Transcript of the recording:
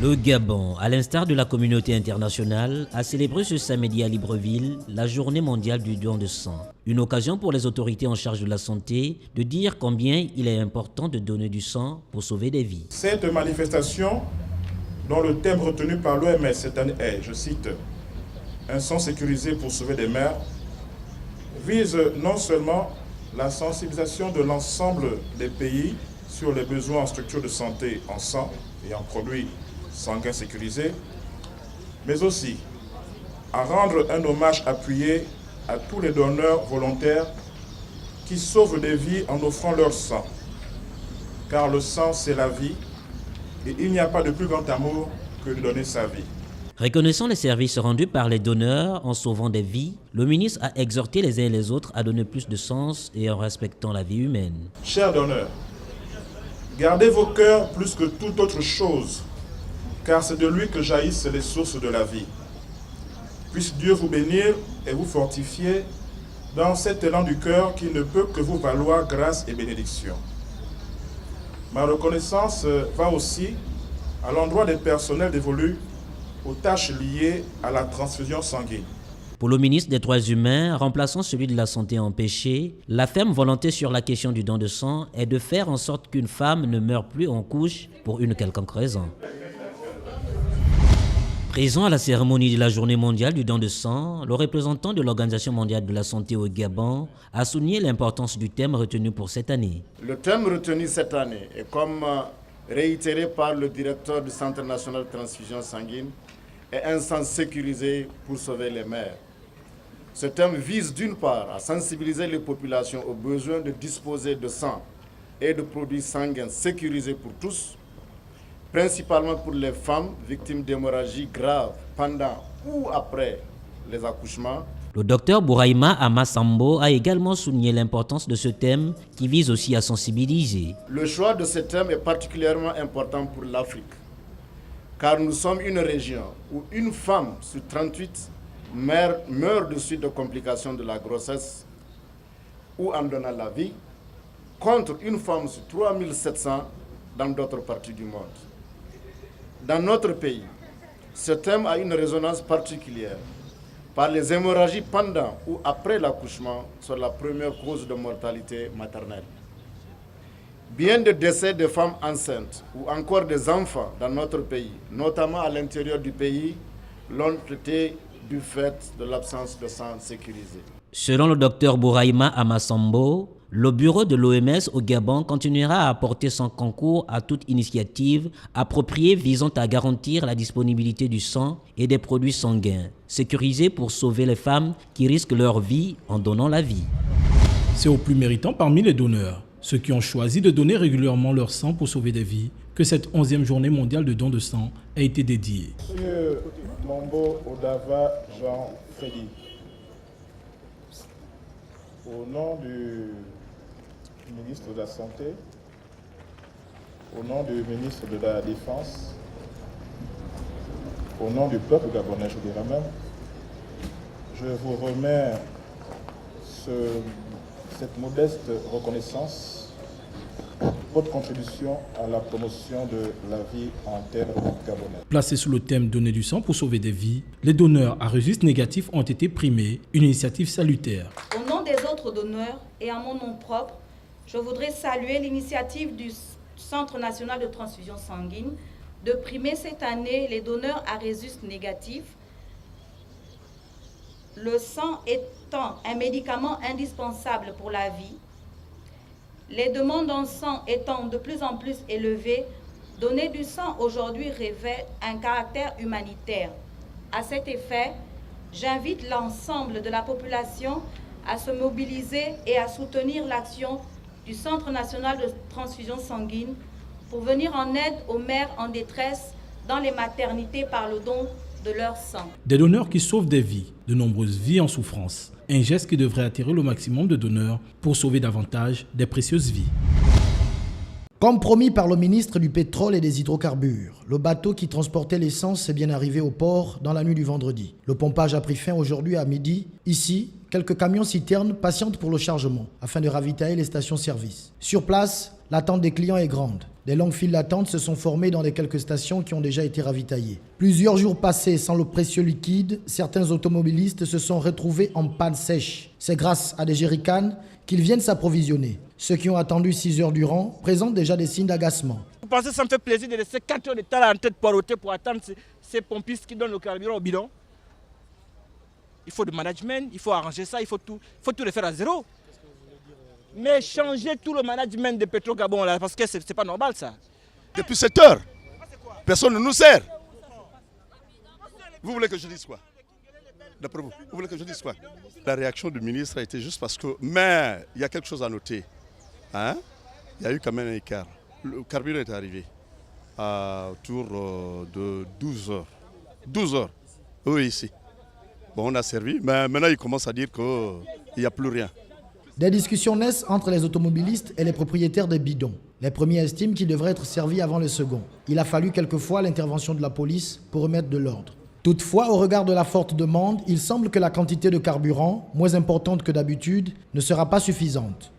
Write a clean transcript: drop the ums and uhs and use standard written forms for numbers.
Le Gabon, à l'instar de la communauté internationale, a célébré ce samedi à Libreville la journée mondiale du don de sang. Une occasion pour les autorités en charge de la santé de dire combien il est important de donner du sang pour sauver des vies. Cette manifestation, dont le thème retenu par l'OMS cette année est, je cite, « Un sang sécurisé pour sauver des mères », vise non seulement la sensibilisation de l'ensemble des pays sur les besoins en structures de santé en sang et en produits sanguins sécurisés, mais aussi à rendre un hommage appuyé à tous les donneurs volontaires qui sauvent des vies en offrant leur sang. Car le sang, c'est la vie, et il n'y a pas de plus grand amour que de donner sa vie. Reconnaissant les services rendus par les donneurs en sauvant des vies, le ministre a exhorté les uns et les autres à donner plus de sens et en respectant la vie humaine. Chers donneurs, gardez vos cœurs plus que toute autre chose, car c'est de lui que jaillissent les sources de la vie. Puisse Dieu vous bénir et vous fortifier dans cet élan du cœur qui ne peut que vous valoir grâce et bénédiction. Ma reconnaissance va aussi à l'endroit des personnels dévolus aux tâches liées à la transfusion sanguine. Pour le ministre des Droits humains, remplaçant celui de la santé empêchée, la ferme volonté sur la question du don de sang est de faire en sorte qu'une femme ne meure plus en couche pour une quelconque raison. Présent à la cérémonie de la Journée mondiale du don de sang, le représentant de l'Organisation mondiale de la santé au Gabon a souligné l'importance du thème retenu pour cette année. Le thème retenu cette année est comme réitéré par le directeur du Centre national de transfusion sanguine, est un sang sécurisé pour sauver les mères. Ce thème vise d'une part à sensibiliser les populations aux besoins de disposer de sang et de produits sanguins sécurisés pour tous, principalement pour les femmes victimes d'hémorragies graves pendant ou après les accouchements. Le docteur Bouraïma Amasambo a également souligné l'importance de ce thème qui vise aussi à sensibiliser. Le choix de ce thème est particulièrement important pour l'Afrique, car nous sommes une région où une femme sur 38 meurt de suite de complications de la grossesse ou en donnant la vie, contre une femme sur 3700 dans d'autres parties du monde. Dans notre pays, ce thème a une résonance particulière, par les hémorragies pendant ou après l'accouchement sont la première cause de mortalité maternelle. Bien des décès de femmes enceintes ou encore des enfants dans notre pays, notamment à l'intérieur du pays, l'ont été du fait de l'absence de sang sécurisé. Selon le docteur Bouraïma Amasambo, le bureau de l'OMS au Gabon continuera à apporter son concours à toute initiative appropriée visant à garantir la disponibilité du sang et des produits sanguins, sécurisés pour sauver les femmes qui risquent leur vie en donnant la vie. C'est aux plus méritants parmi les donneurs, ceux qui ont choisi de donner régulièrement leur sang pour sauver des vies, que cette 11e journée mondiale de don de sang a été dédiée. Monsieur Mombo Odava Jean Freddy, au nom du ministre de la Santé, au nom du ministre de la Défense, au nom du peuple gabonais, je dirais même, je vous remets cette modeste reconnaissance, votre contribution à la promotion de la vie en terre gabonaise. Placés sous le thème « Donner du sang pour sauver des vies », les donneurs à registre négatif ont été primés, une initiative salutaire. Au nom des autres donneurs et à mon nom propre, je voudrais saluer l'initiative du Centre national de transfusion sanguine de primer cette année les donneurs à registre négatif. Le sang étant un médicament indispensable pour la vie, les demandes en sang étant de plus en plus élevées, donner du sang aujourd'hui revêt un caractère humanitaire. À cet effet, j'invite l'ensemble de la population à se mobiliser et à soutenir l'action du Centre national de transfusion sanguine pour venir en aide aux mères en détresse dans les maternités par le don de leur sang. Des donneurs qui sauvent des vies, de nombreuses vies en souffrance. Un geste qui devrait attirer le maximum de donneurs pour sauver davantage des précieuses vies. Comme promis par le ministre du Pétrole et des Hydrocarbures, le bateau qui transportait l'essence est bien arrivé au port dans la nuit du vendredi. Le pompage a pris fin aujourd'hui à midi. Ici, quelques camions-citernes patientent pour le chargement afin de ravitailler les stations-service. Sur place, l'attente des clients est grande. Des longues files d'attente se sont formées dans les quelques stations qui ont déjà été ravitaillées. Plusieurs jours passés sans le précieux liquide, certains automobilistes se sont retrouvés en panne sèche. C'est grâce à des jerrycans qu'ils viennent s'approvisionner. Ceux qui ont attendu 6 heures durant présentent déjà des signes d'agacement. Vous pensez que ça me fait plaisir de rester 4 heures de temps en tête poireauté pour attendre ces pompistes qui donnent le carburant au bidon? Il faut du management, il faut arranger ça, il faut tout refaire à zéro. Mais changer tout le management de Petrogabon là, parce que c'est pas normal ça. Depuis 7 heures, personne ne nous sert. Vous voulez que je dise quoi? D'après vous, vous voulez que je dise quoi? La réaction du ministre a été juste parce que... Mais il y a quelque chose à noter. Hein? Il y a eu quand même un écart. Le carburant est arrivé autour de 12 heures. 12 heures, oui, ici. Bon, on a servi, mais maintenant il commence à dire qu'il n'y a plus rien. Des discussions naissent entre les automobilistes et les propriétaires des bidons. Les premiers estiment qu'ils devraient être servis avant les seconds. Il a fallu quelquefois l'intervention de la police pour remettre de l'ordre. Toutefois, au regard de la forte demande, il semble que la quantité de carburant, moins importante que d'habitude, ne sera pas suffisante.